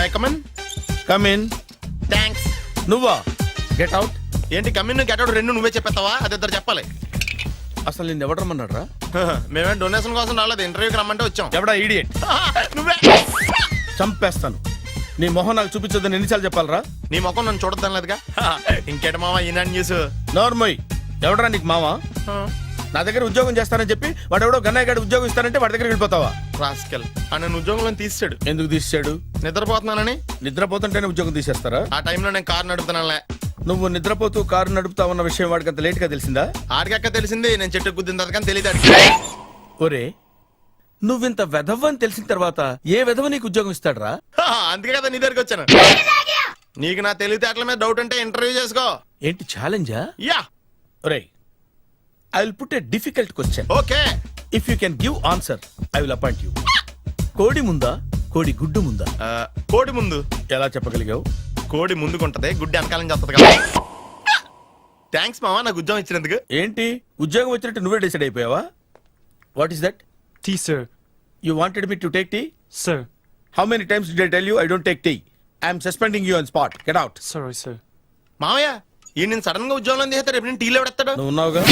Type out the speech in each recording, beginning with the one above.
My come on. Come in. Thanks. నువ్వా? Get out. ఏంటి come in get out రెండు నువ్వే చెప్పేస్తావా? అది ఇద్దరు చెప్పాలి. అసలు నిన్ను ఎవడు రమ్మన్నాడు రా? మేమేం డొనేషన్ కోసం రాలేదు, ఇంటర్వ్యూకి రమ్మంటే వచ్చాం. ఎవడా ఈడియట్? నువ్వే. చంపేస్తాను. నీ మొహం నాకు చూపించొద్దని ఎన్నిసార్లు చెప్పాలరా? నీ ముఖం నన్ను చూడద్దాం లేదుగా. ఇంకేట మామ ఈనాడు న్యూస్. నోర్మోయ్. ఎవడరా నీకు మావా? నా దగ్గర ఉద్యోగం చేస్తానని చెప్పి వాడు ఎవడో గన్నయ్య గారి ఉద్యోగం ఇస్తానంటే వాడి దగ్గర వెళ్ళిపోతావా? రాస్కెల్. నన్ను ఉద్యోగంలో తీసాడు. ఎందుకు తీసాడు? నిద్రపోతున్నానని. నిద్రపోతుంటేనే ఉద్యోగం తీసేస్తారా? ఆ టైంలో నేను కారు నడుపుతున్నానులే. నువ్వు నిద్రపోతూ కారు నడుపుతావన్న విషయం వాడికి అంత లేట్ గా తెలిసిందా? ఆడికక్క తెలిసింది, నేను చెట్టు గుద్దిన తర్వాత కానీ తెలియదు. ఒరే, నువ్వింత వెధవని తెలిసిన తర్వాత ఏ వెధవ నీకు ఉద్యోగం ఇస్తాడరా? అందుకే కదా నీ దగ్గరికి వచ్చాను. నీకు నా తెలివితేటల మీద డౌట్ అంటే ఇంటర్వ్యూ చేసుకో. ఏంటి ఛాలెంజా? యా. ఒరే, I will put a difficult question. Okay. If you can give answer I will appoint you. కోడి ముందా, కోడి గుడ్డు ముందా? కోడి ముందు. ఎలా చెప్పగలిగావు? కోడి ముందుకుంటది, గుడ్డి వెనకాలం చేస్తుంది కదా. థ్యాంక్స్ మామా నాకు ఉద్యోగం ఇచ్చినందుకు. ఏంటి ఉద్యోగం వచ్చినట్టు నువ్వే డిసైడ్ అయిపోయావా? What is that? Tea, sir. You wanted me to take tea? Sir. How many times did I tell you I don't take tea? I am suspending you on spot. Get out. Sorry, sir. మామయ్య ఈ నేను sudden గా ఉద్యోగంలో తీస్తాడు. రేపు నేను టీలో పెడతాడు. నువ్వు ఉన్నావుగా?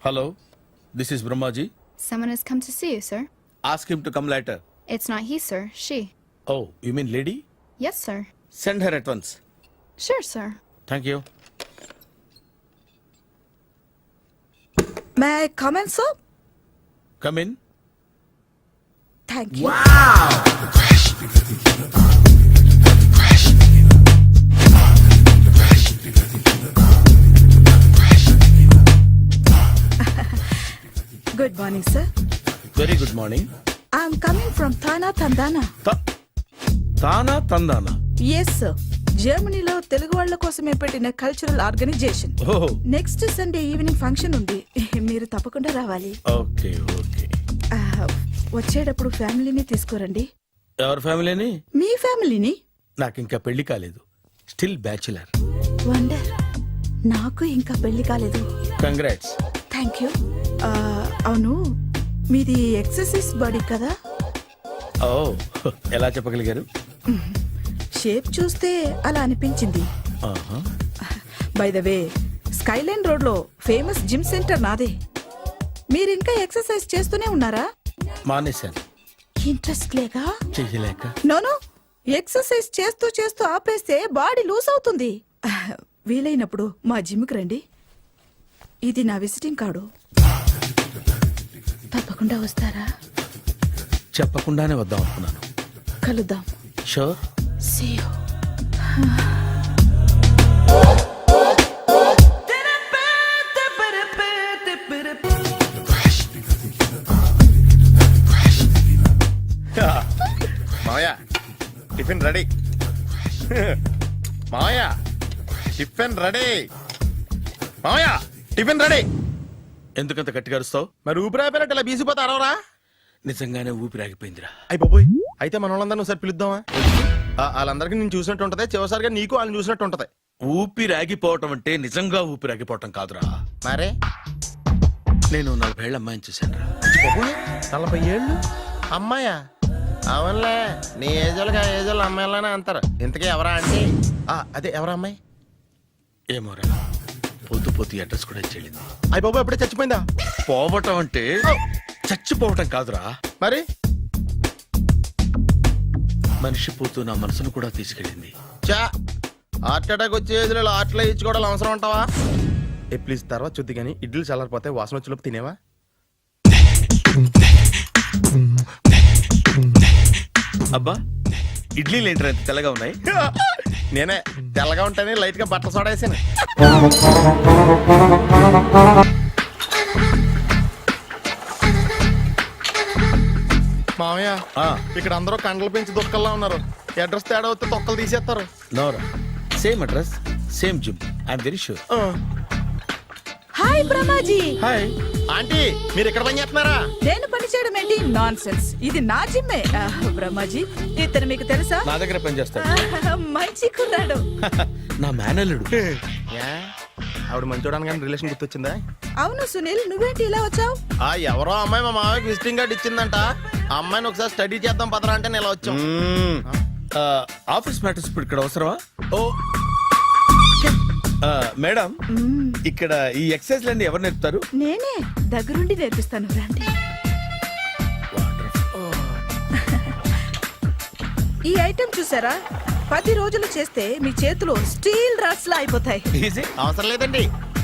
Hello, this is Brahmaji. Someone has come to see you, sir. Ask him to come later. It's not he, sir. She. Oh, you mean lady? Yes, sir. Send her at once. Sure, sir. Thank you. May I come in, sir? Come in. Thank you. Good morning, sir. Very good morning. I'm coming from Thana, Tandana. తానా తందానా? Yes, sir. జర్మనీలో తెలుగు వాళ్ళ కోసమే పెట్టిన cultural organisation. Oh, next Sunday evening function ఉంది, మీరు తప్పకుండా రావాలి. okay, okay. వచ్చేటప్పుడు ఫ్యామిలీని తీసుకురండి. ఎవరి ఫ్యామిలీని? మీ ఫ్యామిలీని. నాకు ఇంకా పెళ్లి కాలేదు. Still bachelor. వండర్. నాకు ఇంకా పెళ్లి కాలేదు. కంగ్రాట్స్. Thank you. అవును, మీది ఎక్సర్సైజ్ బాడీ కదా? ఓ, ఎలా చెప్పగలిగారు? షేప్ చూస్తే అలా అనిపించింది. By the way, Skyline road లో ఫేమస్ జిమ్ సెంటర్ నాదే. మీరు ఇంకా ఎక్సర్సైజ్ చేస్తూనే ఉన్నారా? మానేశాను. ఇంట్రెస్ట్ లేక? చెయ్యలేక. నోను, ఎక్సర్సైజ్ చేస్తూ చేస్తూ ఆపేస్తే బాడీ లూజ్ అవుతుంది. వీలైనప్పుడు మా జిమ్కి రండి. ఇది నా విజిటింగ్ కార్డు. తప్పకుండా వస్తారా? చెప్పకుండానే వద్దాం అనుకున్నాను. కలుద్దాం. షూర్. See you. మామయ్య టిఫిన్ రెడీ. మామయ్య టిఫిన్ రెడీ. మామయ్య టిఫిన్ రెడీ. ఎందుకంత గట్టిగా అరుస్తావు? మరి ఊపిరి అయిపోయినట్టు ఇలా బీసిపోతే అరవరా? నిజంగానే ఊపిరాగిపోయిందిరా. అయ్యి బాబోయ్, అయితే మన వాళ్ళందరినీ ఒకసారి పిలుద్దామా? వాళ్ళందరికీ నేను చూసినట్టు ఉంటది, చివరిసారిగా నీకు వాళ్ళని చూసినట్టు ఉంటది. ఊపిరాగిపోవటం అంటే నిజంగా ఊపిరాగిపోవటం కాదురా. మరే నేను 40 ఏళ్ల అమ్మాయిని చూశాను రా. 40 ఏళ్ళు అమ్మాయా? అవునులే, నీ ఏజోళ్ళకి ఆ ఏజోళ్ళు అమ్మాయిలానే అంటారు. ఇంతకీ ఎవరా అంటే? అదే ఎవరా అమ్మాయి? ఏమోరా, పొద్దు పొద్దు అడ్రస్ కూడా చెల్లింది. అయ్యి బాబు ఎప్పుడే చచ్చిపోయిందా? పోవటం అంటే చచ్చిపోవటం కాదురా. మరి మనిషి పోతూ నా మనసును కూడా తీసుకెళ్ళింది. చా, హార్ట్ అటాక్ వచ్చే ఏజ్లో హార్ట్లో ఇచ్చుకోవడం అవసరం ఉంటావా? ప్లీజ్ తర్వాత చూద్ది కానీ ఇడ్లీ చల్లారిపోతే వాసన వచ్చేలోపు తినేవా? అబ్బా, ఇడ్లీలు ఏంట్రా ఇంత తెల్లగా ఉన్నాయి? నేనే తెల్లగా ఉంటానే లైట్ గా బట్టలు సోడా వేసాను. మామయ్య, ఇక్కడ అందరూ కండలు పెంచి దుక్కల్లా ఉన్నారు. అడ్రస్ తేడా వస్తే తొక్కలు తీసేస్తారు. Nora, same address, same gym. I'm very sure. Hi Brahmaji. Hi aunty, మీరు ఇక్కడ పని చేస్తున్నారా? నేను పని చేయడం ఏంటి? Nonsense. ఇది నా జిమ్మే. బ్రహ్మాజీ, ఇతను మీకు తెలుసా? నా దగ్గర పని చేస్తాడు. మంచి కుర్రాడు. నా మేనల్లుడు. ఆవిడ మంచోడానికి కానీ రిలేషన్ గుర్తొచ్చిందా? అవును సునీల్, నువ్వేంటి ఇలా వచ్చావు? ఆ ఎవరో అమ్మాయి మా మామయ్యకి విజిటింగ్ కార్డ్ ఇచ్చిందంట. ఆ అమ్మాయిని ఒకసారి స్టడీ చేద్దాం పదరా అంటే నేను ఇలా వచ్చాం. ఆఫీస్ మ్యాటర్స్ ఇప్పుడు ఇక్కడ అవసరమా? ఓ మేడం, ఇక్కడ ఈ ఎక్సర్సైజ్ లన్నీ ఎవరు నేర్పుతారు? నేనే దగ్గరుండి నేర్పిస్తాను, రండి. ఈ ఐటెం చూసారా? 10 రోజులు చేస్తే మీ చేతులు స్టీల్ రాట్స్ లా అయిపోతాయి. ఈజీ. అవసరం లేదండి,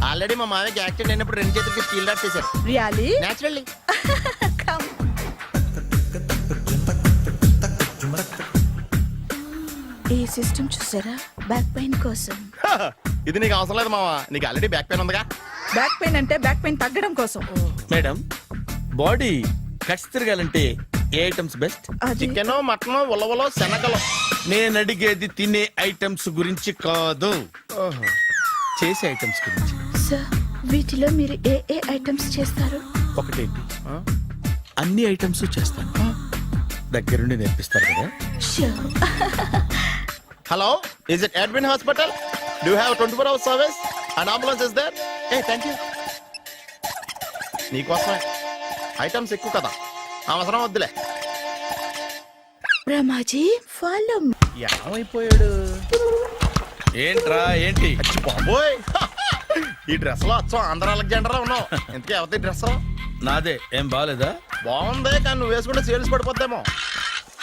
ఆల్రెడీ మా మామయ్యకి యాక్సిడెంట్ అయినప్పుడు 2 చేతులకి స్టీల్ డాట్ చేశారు. రియాలీ? నేచురల్లీ. Come. ఈ సిస్టమ్ చూసారా? బ్యాక్ పెయిన్ కోసం. ఇది నీకు అవసరం లేదు మావా, నీకు ఆల్రెడీ బ్యాక్ పెయిన్ ఉందిగా. బ్యాక్ పెయిన్ అంటే బ్యాక్ పెయిన్ తగ్గడం కోసం. మేడం, బాడీ కట్స్ తిరగాలంటే ఏ ఐటమ్స్ బెస్ట్? అది చికెన్, మటన్, ఉలవలో, శనగలు. నేను అడిగేది తినే ఐటమ్స్ గురించి కాదు, చేసే ఐటమ్స్ గురించి. సార్, వీటిలో మీరు ఏ ఏ ఐటమ్స్ చేస్తారు? ఒకటేంటి, అన్ని ఐటమ్స్ చేస్తాను. దగ్గరుండి నేర్పిస్తారు కదా? Sure. Hello, is it admin hospital? Do have 24 hours service and ambulance is there? ఏ థ్యాంక్ యూ. నీకోసమే ఐటమ్స్ ఎక్కువ కదా, అవసరం వద్దులే. రమాజీ, ఫాలో. ఏమైపోయాడు? ఏంట్రా ఏంటి? అచ్చి బాబోయ్, ఈ డ్రెస్ లో వచ్చాం ఆంధ్ర అలెగ్జాండర్ ఉన్నావు. ఇంతకీ ఎవరి డ్రెస్? నాదే. ఏం బాగాలేదా? బాగుంది, కానీ నువ్వు వేసుకుంటే సేల్స్ పడిపోద్దేమో.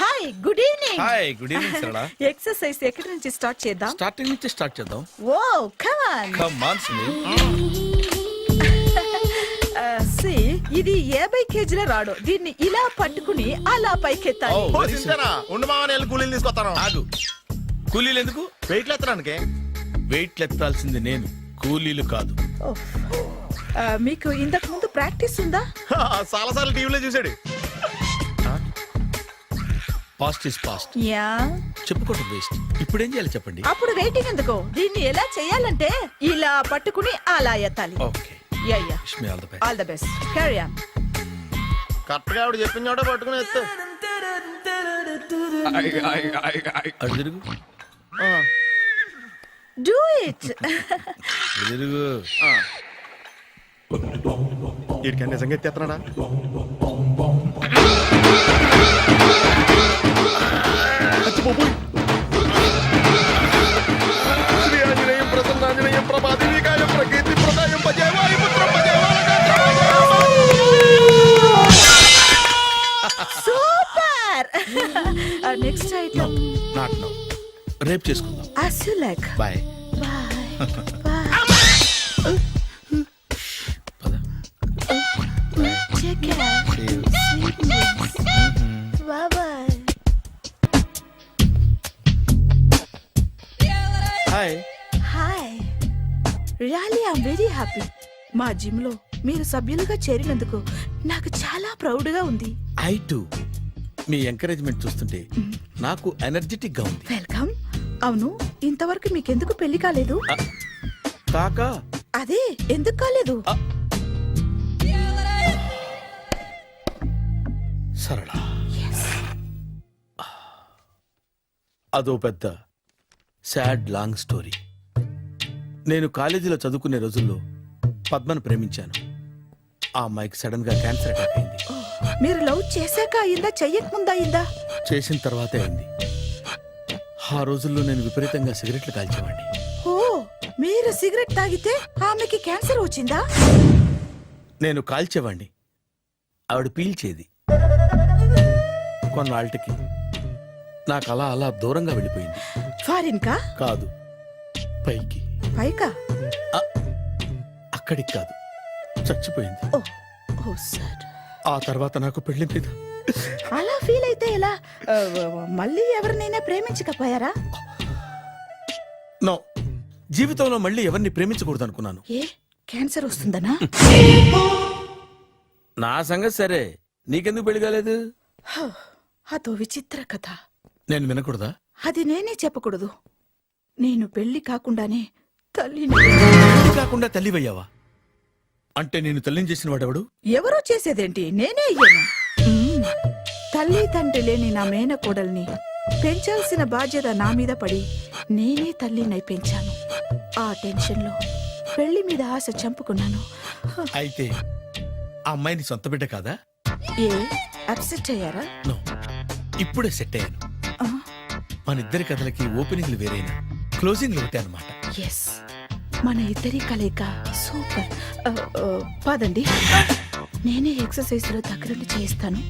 Hi, good evening. Hi, good evening Sarala. Exercise ఎక్కడి నుంచి స్టార్ట్ చేద్దాం? స్టార్టింగ్ నుంచి స్టార్ట్ చేద్దాం. Oh come on. Come on Sunil. See, ఇది 50 కేజీల రాడు. దీన్ని ఇలా పట్టుకుని అలా పైకెత్తాలి. Oh. ఓ, సింతేనా? ఉండు మామ, నేను కూలీలు తీసుకొస్తాను. ఆగు. కూలీలు ఎందుకు? వెయిట్లు ఎత్తడానికి. వెయిట్ ఎత్తాల్సింది నేను, కూలీలు కాదు. ఓహ్. మీకు ఇంతకు ముందు ప్రాక్టీస్ ఉందా? చాలా సార్లు టీవీలో చూసాడు. Past is past, yeah. చెప్పుకోవటం వేస్ట్. ఇప్పుడు ఏం చేయాలి చెప్పండి? అప్పుడు వెయిటింగ్ ఎందుకు? దీన్ని ఎలా చేయాలంటే ఇలా పట్టుకుని అలా ఎత్తాలి. Okay, ya ya. Wish me all the best. All the best. Carry on. Correct గా ఆవిడ చెప్పిన చోట పట్టుకుని ఎత్తు. అటు తిరుగు, డూ ఇట్. ఇటు తిరుగు. వీడికి నిజంగా ఎత్తేస్తున్నాడా? అచ్చి బాబోయ్. శ్రీ ఆంజనేయం ప్రసన్నాంజనేయం ప్రభాదేవికాయం ప్రకీర్తి ప్రదాయం భజేవాయి పుత్రం super. Next item. Not now, రేపు చేసుకుందాం. as you like. Bye. Bye. Bye. పద. Take care. See you. Sweet dreams. Bye bye. Hi. Hi. Really, I'm very happy. మా జిమ్ లో మీరు సభ్యులుగా చేరినందుకు నాకు చాలా ప్రౌడ్ గా ఉంది. I to. మీ ఎంకరేజ్మెంట్ చూస్తుంటే నాకు ఎనర్జెటిక్ గా ఉంది. వెల్కమ్. అవును, ఇంతవరకు మీకెందుకు పెళ్లి కాలేదు? కాకా, అదే ఎందుకు కాలేదు? సరళ, అదో పెద్ద సాడ్ లాంగ్ స్టోరీ. నేను కాలేజీలో చదువుకునే రోజుల్లో పద్మను ప్రేమించాను. ఆ అమ్మాయికి సడన్ గా క్యాన్సర్ అటాక్ అయింది. మీరు లవ్ చేశాక అయిందా, చెయ్యక ముందా అయిందా? చేసిన తర్వాతే అయింది. ఆ రోజుల్లో నేను విపరీతంగా సిగరెట్లు కాల్చేవాడిని. ఓ, మీరు సిగరెట్ తాగితే ఆమెకి క్యాన్సర్ వచ్చిందా? నేను కాల్చేవాణ్ణి, ఆవిడ పీల్చేది. కొన్నాళ్ళకి నాకు అలా అలా దూరంగా వెళ్ళిపోయింది. ఫారిన్ కా? కాదు, పైకి. పైకా? అక్కడికి కాదు, చచ్చిపోయింది. ఓ ఓ సార్. ఆ తర్వాత నాకు పెళ్లి మీద అలా ఫీల్ అయితే ఎలా? మళ్ళీ ఎవరినైనా ప్రేమించకపోయారా? నో, జీవితంలో మళ్ళీ ఎవరిని ప్రేమించకూడదు అనుకున్నాను. ఏ, క్యాన్సర్ వస్తుందనా? నా సంగతి సరే, నీకెందుకు పెళ్లి కాలేదు? అదో విచిత్ర కథ. నేను వినకూడదా? అది నేనే చెప్పకూడదు. నేను పెళ్లి కాకుండానే తల్లిని. పెళ్లి కాకుండా తల్లివయ్యావా? అంటే నేను తల్లిని చేసిన వాడెవడు? ఎవరో చేసేదేంటి, నేనే అయ్యాను. తల్లి తండ్రి లేని నా మేనకోడల్ని పెంచాల్సిన బాధ్యత నా మీద పడి నేనే తల్లినై పెంచాను. ఆ టెన్షన్లో పెళ్లి మీద ఆశ చంపుకున్నాను. అయితే ఆ అమ్మాయిని సొంత బిడ్డ కాదా? ఏ అప్సెట్ అయ్యారా? నో, ఇప్పుడే సెట్ అయ్యాను. ఆ, మన ఇద్దరి కథలకి ఓపెనింగ్లు వేరైనా క్లోజింగ్లు ఒకటే అనమాట. ఎస్, మన ఇద్దరి కలయిక సూపర్. పదండి, నేనే ఎక్సర్సైజ్ లో దగ్గరుండి చేయిస్తాను.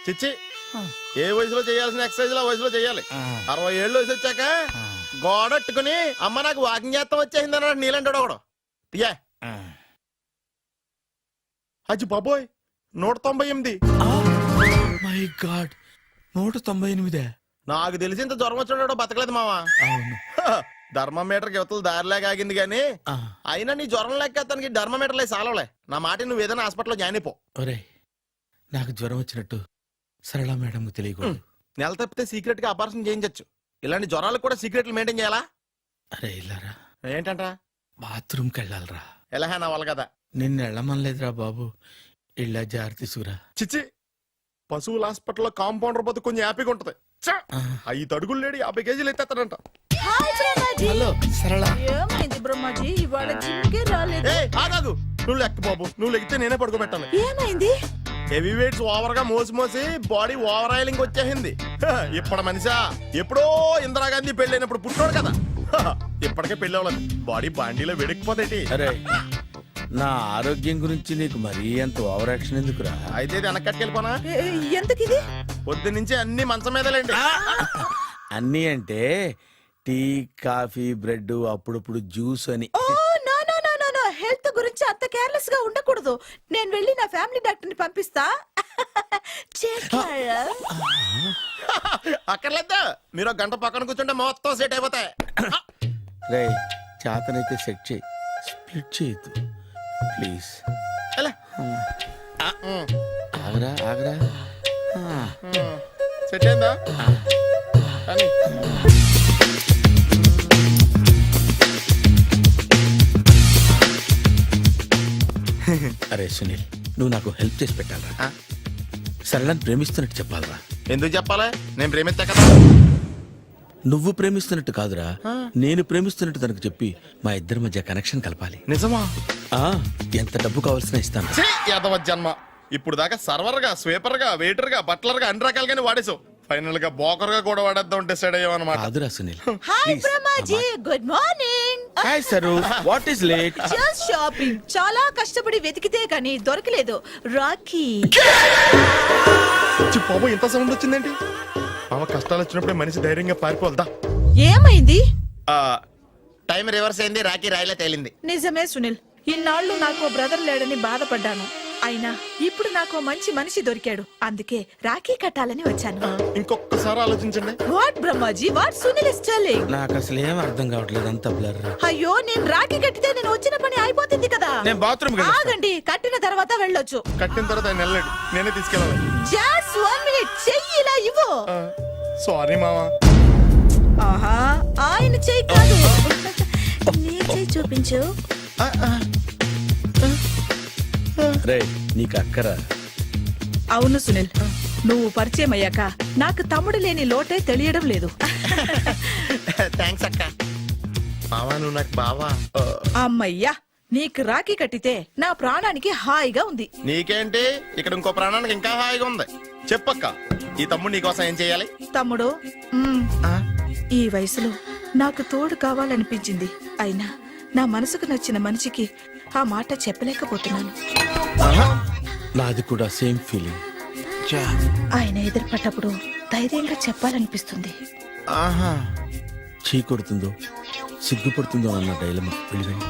చిచ్చి, ఏ వయసులో చేయాల్సిన ఎక్సర్సైజ్ ఆ వయసులో చేయాలి. 60 ఏళ్ళు వయసు వచ్చాక గోడట్టుకుని అమ్మ నాకు వాకింగ్ చేస్తాం వచ్చేసింది అన్నాడు నీలంటాడు ఒకడు. తీయా అచ్చి బాబోయ్, 198. My God, 198. నాకు తెలిసి ఇంత జ్వరం వచ్చాడో బతకలేదు మావా. అవును. ధర్మమీటర్ యువతలు దారిలాగా ఆగింది గానీ అయినా నీ జ్వరం లెక్క అతనికి ధర్మమీటర్లే సాలవలే. నా మాట నువ్వు ఏదైనా హాస్పిటల్లో జాయిన్ అయిపో. ఒరే, నాకు జ్వరం వచ్చినట్టు సరళ మేడం తెలియకూడదు. నెల తప్పితే సీక్రెట్ గా ఆపరేషన్ చేయించచ్చు. ఇలాంటి జ్వరాలకు కూడా సీక్రెట్లు మెయింటైన్ చేయాలా? అరే ఇల్లారా, ఏంటంట? బాత్రూమ్కి వెళ్ళాలరా. ఎలాహే నా వాళ్ళ కదా. నిన్ను వెళ్ళమనలేదురా బాబు, ఇళ్ళ జారి తీసుకురా. చిచ్చి, పశువుల హాస్పిటల్లో కాంపౌండర్ పోతే కొంచెం హ్యాపీగా ఉంటది. 5 అడుగులు లేడి 50 కేజీలు ఎత్తేస్తాడంట. హలో సరళ. ఏమైంది బ్రహ్మాజీ, ఇవాళ జిమ్కే రాలేదు? ఏ ఆగాదు, నువ్వు లెక్క బాబు. నువ్వు లెక్కితే నేనే పడుకోబెట్టాలి. ఏమైంది? హెవీ వెయిట్స్ ఓవర్ గా మోసి మోసి బాడీ ఓవర్ ఆయిలింగ్ వచ్చేసింది. ఇప్పుడు మనిషా ఎప్పుడో ఇందిరాగాంధీ పెళ్ళైనప్పుడు పుట్టినోడు కదా. ఇప్పటికే పెళ్ళి అవ్వలేదు, బాడీ బాండీలో వెడికిపోతేటి. అరే, నా ఆరోగ్యం గురించి నీకు మరీ అంత ఓవర్ యాక్షన్ ఎందుకురా? అయితే ఇది వెనకట్టుకెళ్ళిపోనా? ఎందుకిది? పొద్దు నుంచి అన్ని మంచం మీదలేండి. అన్నీ అంటే టీ, కాఫీ, బ్రెడ్, అప్పుడప్పుడు జ్యూస్ అని. Oh no no no no no, health గురించి అంత కేర్లెస్ గా ఉండకూడదు. నేను వెళ్ళి నా ఫ్యామిలీ డాక్టర్ ని పంపిస్తా. అక్కర్లేదా, మీరు ఒక గంట పక్కన కూర్చుంటే మొత్తం సెట్ అయిపోతాయి. రే, చేతనైతే సెట్ చేయి, స్ప్లిట్ చేయొద్దు ప్లీజ్. ఎలా? ఆగరా ఆగరా. సెట్ అయిందా? కానీ అరే సునీల్, నువ్వు నాకు హెల్ప్ చేసి పెట్టాలరా. సరళని ప్రేమిస్తున్నట్టు చెప్పాలరా. ఎందుకు చెప్పాలి? నేను ప్రేమిస్తా కదా. నువ్వు ప్రేమిస్తున్నట్టు కాదురా, నేను ప్రేమిస్తున్నట్టు తనకు చెప్పి మా ఇద్దరి మధ్య కనెక్షన్ కలపాలి. నిజమా? ఎంత డబ్బు కావాల్సిన ఇస్తాను. యాదవ జన్మ. ఇప్పుడు దాకా సర్వర్ గా, స్వీపర్ గా, వెయిటర్ గా, బట్లర్ గా అన్ని రకాలుగానే వాడేసావు. ఫైనల్ గా బోకర్ గా కూడా వాడేద్దాం డిసైడ్ అయ్యామన్నమాట. కాదురా Sunil. Hi Brahmaji, good morning. Hi sir, what is late? Just shopping. చాలా కష్టపడి వెతికితే కానీ దొరకలేదు. రాఖీ. బాబు ఇంత సౌండ్ వచ్చిందేంటి? మామ కష్టాలు వచ్చినప్పుడే మనిషి ధైర్యంగా పారిపోల్దా. ఏమైంది? టైం రివర్స్ అయింది, రాఖీ రాయిలా తేలింది. నిజమే సునీల్, ఇన్నాళ్ళు నాకు బ్రదర్ లేడని బాధపడ్డాను. అయినా ఇప్పుడు నాకు మంచి మనిషి దొరికాడు. అందుకే రాఖీ కట్టాలని వచ్చాను. ఇంకొకసారి ఆలోచించండి. What Brahmaji, what Sunil is telling? నాకు అసలు ఏం అర్థం కావట్లేదు, అంత బ్లర్. అయ్యో, నేను రాఖీ కట్టితే నేను వచ్చిన పని అయిపోతుంది కదా. నేను బాత్రూమ్ ఆగండి, కట్టిన తర్వాత వెళ్ళొచ్చు. కట్టిన తర్వాత ఆయన వెళ్ళాడు, నేనే తీసుకెళ్ళాలి. జస్ట్ 1 మినిట్, చెయ్యి ఇలా ఇవ్వు. సారీ మామా. ఆహా, ఆయన చెయ్యి కాదు, నీ చెయ్యి చూపించు. రే, నీకు అక్కరా? అవును సునీల్, నువ్వు పరిచయం అయ్యాక నాకు తమ్ముడు లేని లోటే తెలియడం లేదు. థ్యాంక్స్ అక్క. మావా నువ్వు నాకు బావా. అమ్మయ్యా, నీకు రాఖీ కట్టితే నా ప్రాణానికి హాయిగా ఉంది. నీకేంటి, ఇక్కడ ఇంకో ప్రాణానికి ఇంకా హాయిగా ఉంది. చెప్పక్క. ఈ తమ్ముడు నీకోసం ఏం చేయాలి? తమ్ముడు ఈ వయసులో నాకు తోడు కావాలనిపించింది. అయినా నా మనసుకు నచ్చిన మనిషికి ఆ మాట చెప్పలేకపోతున్నాను. నాది కూడా సేమ్ ఫీలింగ్. ఆయన ఎదురుపడ్డప్పుడు ధైర్యంగా చెప్పాలనిపిస్తుంది. ఆహా. చీ కొడుతుందో సిగ్గుపడుతుందో అన్న డైలమా వెళ్ళిపోయింది.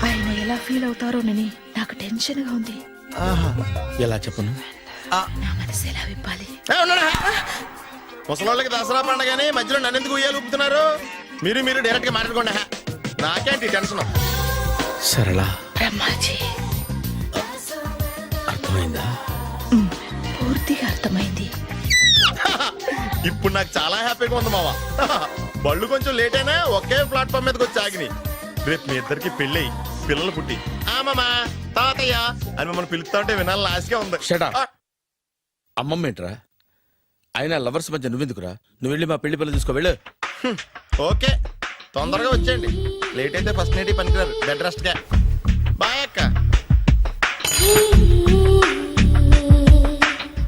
ఆయన ఎలా ఫీల్ అవుతారోనని నాకు టెన్షన్ గా ఉంది. ఎలా చెప్పను? నా మనసు ఎలా విప్పాలి? ముసలోళ్ళకి దసరా పండగని మధ్యలో నన్ను ఎందుకు ఉయ్యాలు ఊపుతున్నారు? మీరు డైరెక్ట్ గా మాట్లాడుకోండి. నాకేంటి టెన్షన్? సరళ బ్రహ్మాజీ, అర్థమైందా? పూర్తిగా అర్థమైంది. ఇప్పుడు నాకు చాలా హ్యాపీగా ఉంది మావా. బళ్ళు కొంచెం లేట్ అయినా ఒకే ప్లాట్ఫామ్ మీదకి వచ్చి ఆగినాయి. రేపు మీ ఇద్దరికి పెళ్ళి పిల్లలు పుట్టి మామా తాతయ్య అని మిమ్మల్ని పిలుస్తా ఉంటే వినాలని ఆశగా ఉంది. Shut up. అమ్మమ్మ ఏంట్రా? అయినా లవర్స్ మధ్య నువ్వెందుకురా? నువ్వు వెళ్ళి మా పెళ్లి పిల్లలు తీసుకో వెళ్ళు. ఓకే, తొందరగా వచ్చేయండి. లేట్ అయితే ఫస్ట్ నైట్ పనికిరారు. బెడ్ రెస్ట్ గా.